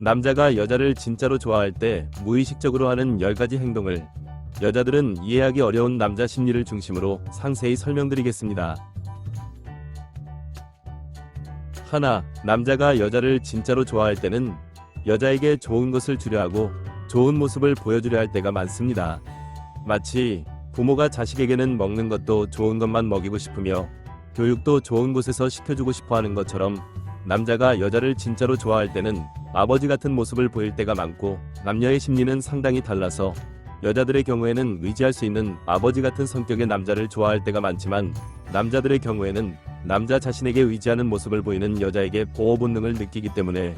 남자가 여자를 진짜로 좋아할 때 무의식적으로 하는 10가지 행동을 여자들은 이해하기 어려운 남자 심리를 중심으로 상세히 설명드리겠습니다. 하나, 남자가 여자를 진짜로 좋아할 때는 여자에게 좋은 것을 주려 하고 좋은 모습을 보여주려 할 때가 많습니다. 마치 부모가 자식에게는 먹는 것도 좋은 것만 먹이고 싶으며 교육도 좋은 곳에서 시켜주고 싶어 하는 것처럼 남자가 여자를 진짜로 좋아할 때는 아버지 같은 모습을 보일 때가 많고, 남녀의 심리는 상당히 달라서 여자들의 경우에는 의지할 수 있는 아버지 같은 성격의 남자를 좋아할 때가 많지만, 남자들의 경우에는 남자 자신에게 의지하는 모습을 보이는 여자에게 보호 본능을 느끼기 때문에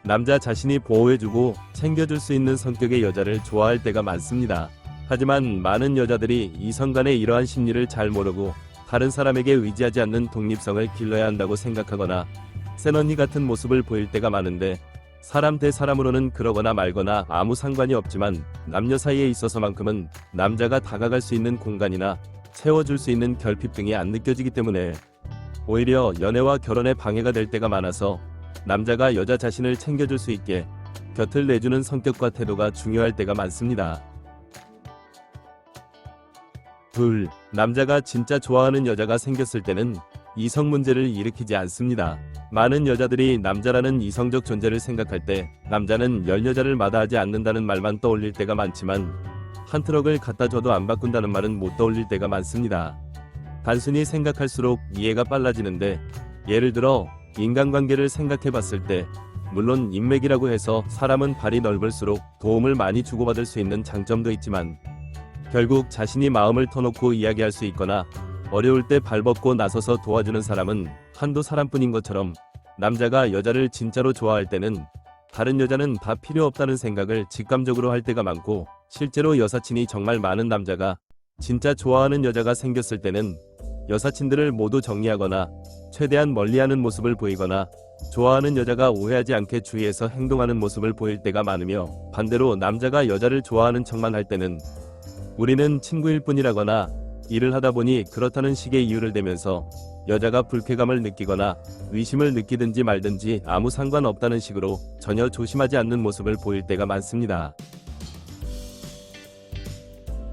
남자 자신이 보호해주고 챙겨줄 수 있는 성격의 여자를 좋아할 때가 많습니다. 하지만 많은 여자들이 이성 간의 이러한 심리를 잘 모르고 다른 사람에게 의지하지 않는 독립성을 길러야 한다고 생각하거나 센 언니 같은 모습을 보일 때가 많은데, 사람 대 사람으로는 그러거나 말거나 아무 상관이 없지만 남녀 사이에 있어서만큼은 남자가 다가갈 수 있는 공간이나 채워줄 수 있는 결핍 등이 안 느껴지기 때문에 오히려 연애와 결혼에 방해가 될 때가 많아서 남자가 여자 자신을 챙겨줄 수 있게 곁을 내주는 성격과 태도가 중요할 때가 많습니다. 둘, 남자가 진짜 좋아하는 여자가 생겼을 때는 이성 문제를 일으키지 않습니다. 많은 여자들이 남자라는 이성적 존재를 생각할 때 남자는 열 여자를 마다하지 않는다는 말만 떠올릴 때가 많지만, 한 트럭을 갖다 줘도 안 바꾼다는 말은 못 떠올릴 때가 많습니다. 단순히 생각할수록 이해가 빨라지는데, 예를 들어 인간관계를 생각해 봤을 때 물론 인맥이라고 해서 사람은 발이 넓을수록 도움을 많이 주고받을 수 있는 장점도 있지만, 결국 자신이 마음을 터놓고 이야기할 수 있거나 어려울 때 발벗고 나서서 도와주는 사람은 한두 사람뿐인 것처럼, 남자가 여자를 진짜로 좋아할 때는 다른 여자는 다 필요 없다는 생각을 직감적으로 할 때가 많고, 실제로 여사친이 정말 많은 남자가 진짜 좋아하는 여자가 생겼을 때는 여사친들을 모두 정리하거나 최대한 멀리하는 모습을 보이거나 좋아하는 여자가 오해하지 않게 주위에서 행동하는 모습을 보일 때가 많으며, 반대로 남자가 여자를 좋아하는 척만 할 때는 우리는 친구일 뿐이라거나 일을 하다 보니 그렇다는 식의 이유를 대면서 여자가 불쾌감을 느끼거나 의심을 느끼든지 말든지 아무 상관없다는 식으로 전혀 조심하지 않는 모습을 보일 때가 많습니다.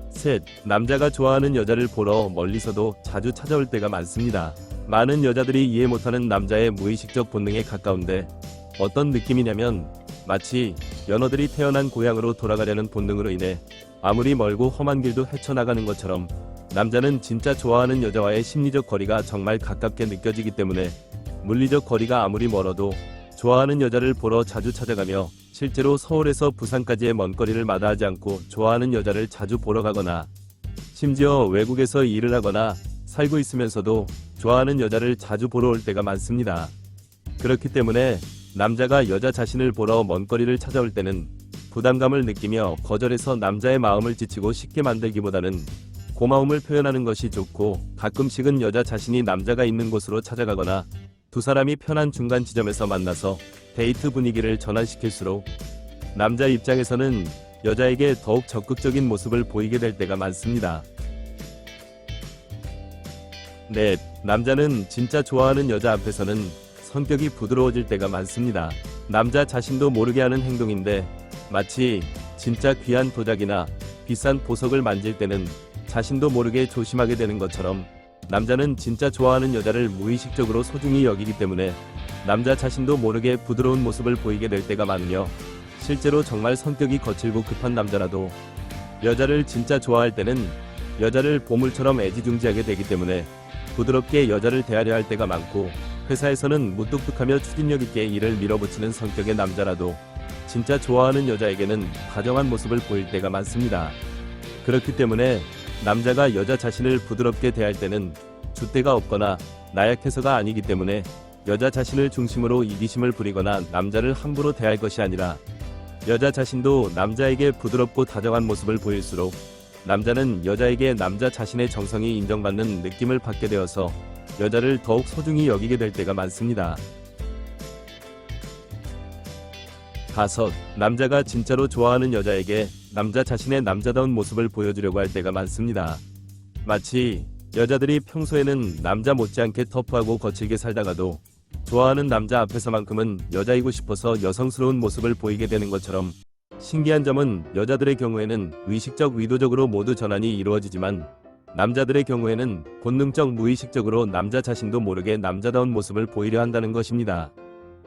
셋, 남자가 좋아하는 여자를 보러 멀리서도 자주 찾아올 때가 많습니다. 많은 여자들이 이해 못하는 남자의 무의식적 본능에 가까운데, 어떤 느낌이냐면 마치 연어들이 태어난 고향으로 돌아가려는 본능으로 인해 아무리 멀고 험한 길도 헤쳐나가는 것처럼, 남자는 진짜 좋아하는 여자와의 심리적 거리가 정말 가깝게 느껴지기 때문에 물리적 거리가 아무리 멀어도 좋아하는 여자를 보러 자주 찾아가며, 실제로 서울에서 부산까지의 먼 거리를 마다하지 않고 좋아하는 여자를 자주 보러 가거나, 심지어 외국에서 일을 하거나 살고 있으면서도 좋아하는 여자를 자주 보러 올 때가 많습니다. 그렇기 때문에 남자가 여자 자신을 보러 먼 거리를 찾아올 때는 부담감을 느끼며 거절해서 남자의 마음을 지치고 쉽게 만들기보다는 고마움을 표현하는 것이 좋고, 가끔씩은 여자 자신이 남자가 있는 곳으로 찾아가거나 두 사람이 편한 중간 지점에서 만나서 데이트 분위기를 전환시킬수록 남자 입장에서는 여자에게 더욱 적극적인 모습을 보이게 될 때가 많습니다. 넷, 남자는 진짜 좋아하는 여자 앞에서는 성격이 부드러워질 때가 많습니다. 남자 자신도 모르게 하는 행동인데, 마치 진짜 귀한 도자기나 비싼 보석을 만질 때는 자신도 모르게 조심하게 되는 것처럼, 남자는 진짜 좋아하는 여자를 무의식적으로 소중히 여기기 때문에 남자 자신도 모르게 부드러운 모습을 보이게 될 때가 많으며, 실제로 정말 성격이 거칠고 급한 남자라도 여자를 진짜 좋아할 때는 여자를 보물처럼 애지중지하게 되기 때문에 부드럽게 여자를 대하려 할 때가 많고, 회사에서는 무뚝뚝하며 추진력 있게 일을 밀어붙이는 성격의 남자라도 진짜 좋아하는 여자에게는 다정한 모습을 보일 때가 많습니다. 그렇기 때문에 남자가 여자 자신을 부드럽게 대할 때는 줏대가 없거나 나약해서가 아니기 때문에 여자 자신을 중심으로 이기심을 부리거나 남자를 함부로 대할 것이 아니라, 여자 자신도 남자에게 부드럽고 다정한 모습을 보일수록 남자는 여자에게 남자 자신의 정성이 인정받는 느낌을 받게 되어서 여자를 더욱 소중히 여기게 될 때가 많습니다. 5. 남자가 진짜로 좋아하는 여자에게 남자 자신의 남자다운 모습을 보여주려고 할 때가 많습니다. 마치 여자들이 평소에는 남자 못지않게 터프하고 거칠게 살다가도 좋아하는 남자 앞에서만큼은 여자이고 싶어서 여성스러운 모습을 보이게 되는 것처럼, 신기한 점은 여자들의 경우에는 의식적 의도적으로 모두 전환이 이루어지지만 남자들의 경우에는 본능적 무의식적으로 남자 자신도 모르게 남자다운 모습을 보이려 한다는 것입니다.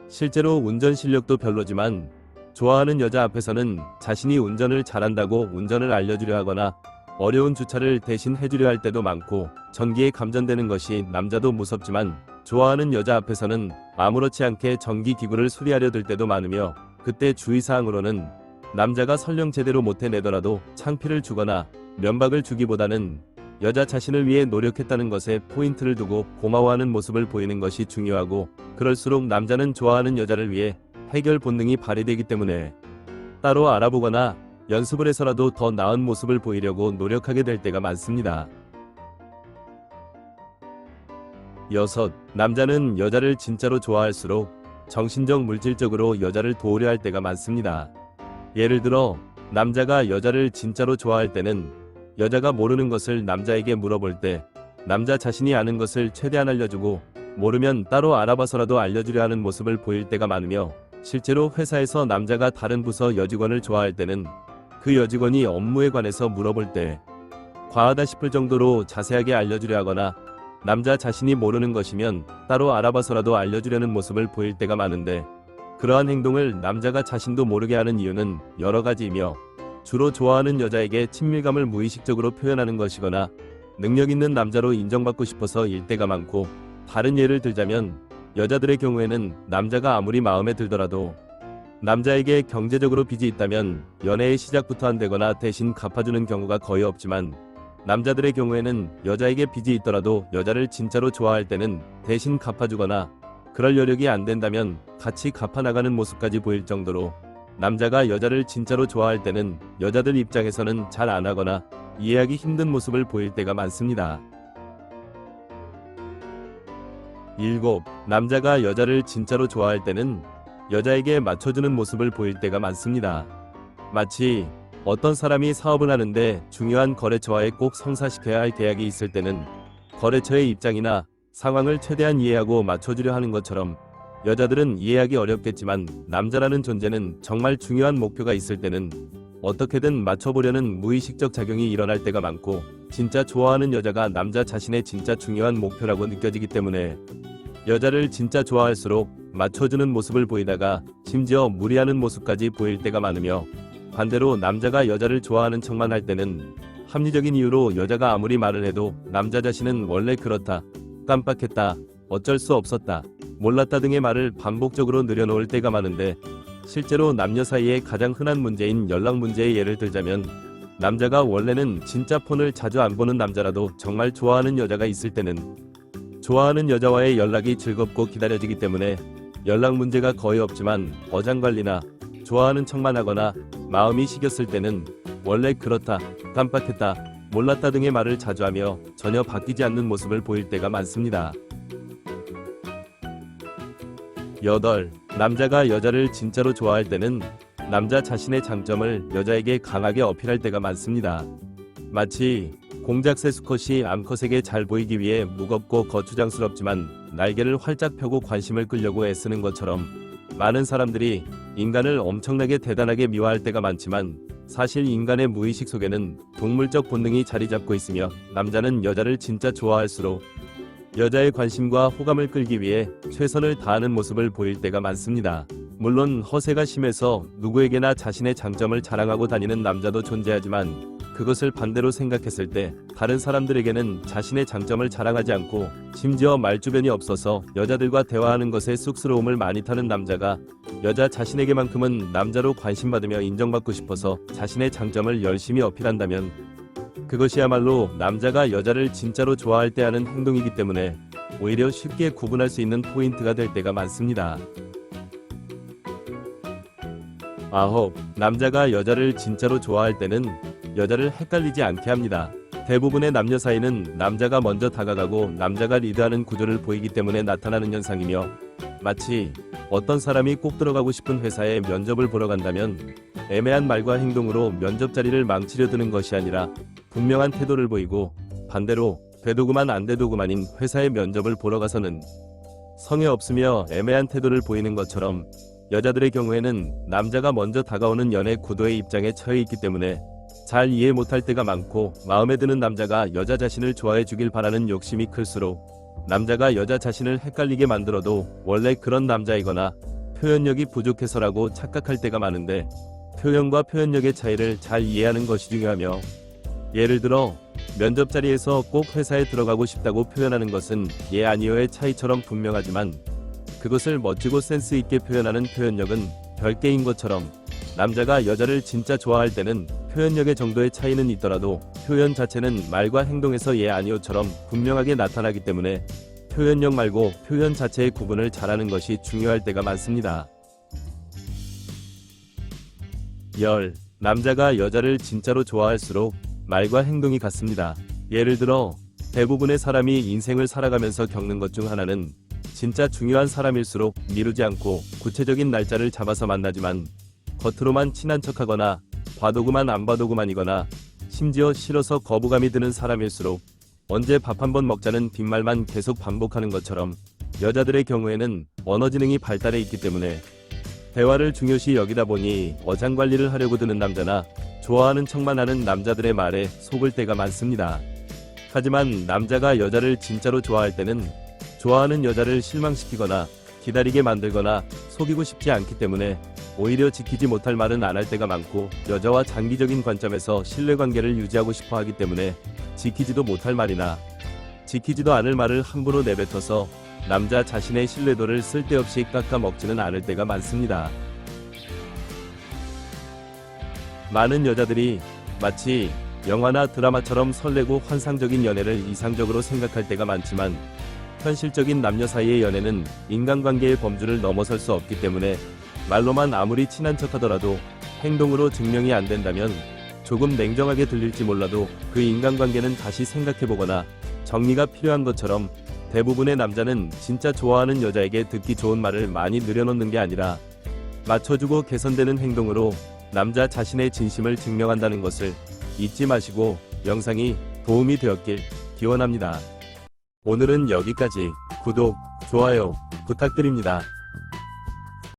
실제로 운전 실력도 별로지만 좋아하는 여자 앞에서는 자신이 운전을 잘한다고 운전을 알려주려 하거나 어려운 주차를 대신 해주려 할 때도 많고, 전기에 감전되는 것이 남자도 무섭지만 좋아하는 여자 앞에서는 아무렇지 않게 전기기구를 수리하려 들 때도 많으며, 그때 주의사항으로는 남자가 설령 제대로 못해내더라도 창피를 주거나 면박을 주기보다는 여자 자신을 위해 노력했다는 것에 포인트를 두고 고마워하는 모습을 보이는 것이 중요하고, 그럴수록 남자는 좋아하는 여자를 위해 해결 본능이 발휘되기 때문에 따로 알아보거나 연습을 해서라도 더 나은 모습을 보이려고 노력하게 될 때가 많습니다. 6. 남자는 여자를 진짜로 좋아할수록 정신적 물질적으로 여자를 도우려 할 때가 많습니다. 예를 들어 남자가 여자를 진짜로 좋아할 때는 여자가 모르는 것을 남자에게 물어볼 때 남자 자신이 아는 것을 최대한 알려주고, 모르면 따로 알아봐서라도 알려주려 하는 모습을 보일 때가 많으며, 실제로 회사에서 남자가 다른 부서 여직원을 좋아할 때는 그 여직원이 업무에 관해서 물어볼 때 과하다 싶을 정도로 자세하게 알려주려 하거나, 남자 자신이 모르는 것이면 따로 알아봐서라도 알려주려는 모습을 보일 때가 많은데, 그러한 행동을 남자가 자신도 모르게 하는 이유는 여러 가지이며, 주로 좋아하는 여자에게 친밀감을 무의식적으로 표현하는 것이거나 능력 있는 남자로 인정받고 싶어서 일 때가 많고, 다른 예를 들자면 여자들의 경우에는 남자가 아무리 마음에 들더라도 남자에게 경제적으로 빚이 있다면 연애의 시작부터 안 되거나 대신 갚아주는 경우가 거의 없지만, 남자들의 경우에는 여자에게 빚이 있더라도 여자를 진짜로 좋아할 때는 대신 갚아주거나, 그럴 여력이 안 된다면 같이 갚아나가는 모습까지 보일 정도로 남자가 여자를 진짜로 좋아할 때는 여자들 입장에서는 잘 안 하거나 이해하기 힘든 모습을 보일 때가 많습니다. 7. 남자가 여자를 진짜로 좋아할 때는 여자에게 맞춰주는 모습을 보일 때가 많습니다. 마치 어떤 사람이 사업을 하는데 중요한 거래처와의 꼭 성사시켜야 할 계약이 있을 때는 거래처의 입장이나 상황을 최대한 이해하고 맞춰주려 하는 것처럼, 여자들은 이해하기 어렵겠지만 남자라는 존재는 정말 중요한 목표가 있을 때는 어떻게든 맞춰보려는 무의식적 작용이 일어날 때가 많고, 진짜 좋아하는 여자가 남자 자신의 진짜 중요한 목표라고 느껴지기 때문에 여자를 진짜 좋아할수록 맞춰주는 모습을 보이다가 심지어 무리하는 모습까지 보일 때가 많으며, 반대로 남자가 여자를 좋아하는 척만 할 때는 합리적인 이유로 여자가 아무리 말을 해도 남자 자신은 원래 그렇다, 깜빡했다, 어쩔 수 없었다, 몰랐다 등의 말을 반복적으로 늘여놓을 때가 많은데, 실제로 남녀 사이에 가장 흔한 문제인 연락 문제의 예를 들자면, 남자가 원래는 진짜 폰을 자주 안 보는 남자라도 정말 좋아하는 여자가 있을 때는 좋아하는 여자와의 연락이 즐겁고 기다려지기 때문에 연락 문제가 거의 없지만, 어장관리나 좋아하는 척만 하거나 마음이 식었을 때는 원래 그렇다, 깜빡했다, 몰랐다 등의 말을 자주 하며 전혀 바뀌지 않는 모습을 보일 때가 많습니다. 8. 남자가 여자를 진짜로 좋아할 때는 남자 자신의 장점을 여자에게 강하게 어필할 때가 많습니다. 마치 공작새 수컷이 암컷에게 잘 보이기 위해 무겁고 거추장스럽지만 날개를 활짝 펴고 관심을 끌려고 애쓰는 것처럼, 많은 사람들이 인간을 엄청나게 대단하게 미워할 때가 많지만 사실 인간의 무의식 속에는 동물적 본능이 자리 잡고 있으며, 남자는 여자를 진짜 좋아할수록 여자의 관심과 호감을 끌기 위해 최선을 다하는 모습을 보일 때가 많습니다. 물론 허세가 심해서 누구에게나 자신의 장점을 자랑하고 다니는 남자도 존재하지만, 그것을 반대로 생각했을 때 다른 사람들에게는 자신의 장점을 자랑하지 않고 심지어 말주변이 없어서 여자들과 대화하는 것에 쑥스러움을 많이 타는 남자가 여자 자신에게만큼은 남자로 관심받으며 인정받고 싶어서 자신의 장점을 열심히 어필한다면, 그것이야말로 남자가 여자를 진짜로 좋아할 때 하는 행동이기 때문에 오히려 쉽게 구분할 수 있는 포인트가 될 때가 많습니다. 9. 남자가 여자를 진짜로 좋아할 때는 여자를 헷갈리지 않게 합니다. 대부분의 남녀 사이는 남자가 먼저 다가가고 남자가 리드하는 구조를 보이기 때문에 나타나는 현상이며, 마치 어떤 사람이 꼭 들어가고 싶은 회사에 면접을 보러 간다면 애매한 말과 행동으로 면접 자리를 망치려 드는 것이 아니라 분명한 태도를 보이고, 반대로 되도구만 안 되도구만인 회사의 면접을 보러 가서는 성에 없으며 애매한 태도를 보이는 것처럼 여자들의 경우에는 남자가 먼저 다가오는 연애 구도의 입장에 처해 있기 때문에 잘 이해 못할 때가 많고, 마음에 드는 남자가 여자 자신을 좋아해 주길 바라는 욕심이 클수록 남자가 여자 자신을 헷갈리게 만들어도 원래 그런 남자이거나 표현력이 부족해서라고 착각할 때가 많은데, 표현과 표현력의 차이를 잘 이해하는 것이 중요하며, 예를 들어 면접 자리에서 꼭 회사에 들어가고 싶다고 표현하는 것은 예 아니요의 차이처럼 분명하지만, 그것을 멋지고 센스 있게 표현하는 표현력은 별개인 것처럼 남자가 여자를 진짜 좋아할 때는 표현력의 정도의 차이는 있더라도 표현 자체는 말과 행동에서 예 아니요처럼 분명하게 나타나기 때문에 표현력 말고 표현 자체의 구분을 잘하는 것이 중요할 때가 많습니다. 남자가 여자를 진짜로 좋아할수록 말과 행동이 같습니다. 예를 들어 대부분의 사람이 인생을 살아가면서 겪는 것 중 하나는 진짜 중요한 사람일수록 미루지 않고 구체적인 날짜를 잡아서 만나지만, 겉으로만 친한 척하거나 봐도구만 안 봐도구만이거나 심지어 싫어서 거부감이 드는 사람일수록 언제 밥 한번 먹자는 빈말만 계속 반복하는 것처럼, 여자들의 경우에는 언어지능이 발달해 있기 때문에 대화를 중요시 여기다 보니 어장관리를 하려고 드는 남자나 좋아하는 척만 하는 남자들의 말에 속을 때가 많습니다. 하지만 남자가 여자를 진짜로 좋아할 때는 좋아하는 여자를 실망시키거나 기다리게 만들거나 속이고 싶지 않기 때문에 오히려 지키지 못할 말은 안 할 때가 많고, 여자와 장기적인 관점에서 신뢰관계를 유지하고 싶어 하기 때문에 지키지도 못할 말이나 지키지도 않을 말을 함부로 내뱉어서 남자 자신의 신뢰도를 쓸데없이 깎아먹지는 않을 때가 많습니다. 많은 여자들이 마치 영화나 드라마처럼 설레고 환상적인 연애를 이상적으로 생각할 때가 많지만, 현실적인 남녀 사이의 연애는 인간관계의 범주를 넘어설 수 없기 때문에 말로만 아무리 친한 척하더라도 행동으로 증명이 안 된다면 조금 냉정하게 들릴지 몰라도 그 인간관계는 다시 생각해보거나 정리가 필요한 것처럼, 대부분의 남자는 진짜 좋아하는 여자에게 듣기 좋은 말을 많이 늘여놓는 게 아니라 맞춰주고 개선되는 행동으로 남자 자신의 진심을 증명한다는 것을 잊지 마시고 영상이 도움이 되었길 기원합니다. 오늘은 여기까지. 구독, 좋아요 부탁드립니다.